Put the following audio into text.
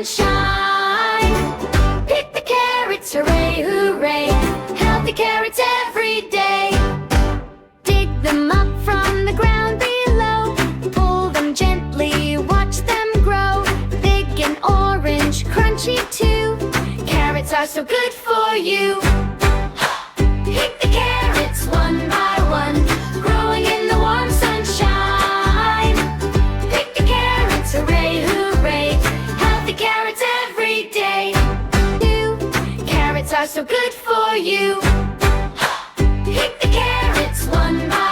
sunshine. Pick the carrots, hooray, hooray. Healthy carrots every day. Dig them up from the ground below. Pull them gently, watch them grow. Big and orange, crunchy too. Carrots are so good for you. Pick the carrots one by one, growing in the warm sunshine. Pick the carrots, hooray, hooray. Healthy carrots every day. New carrots are so good for you. Pick the carrots one by one.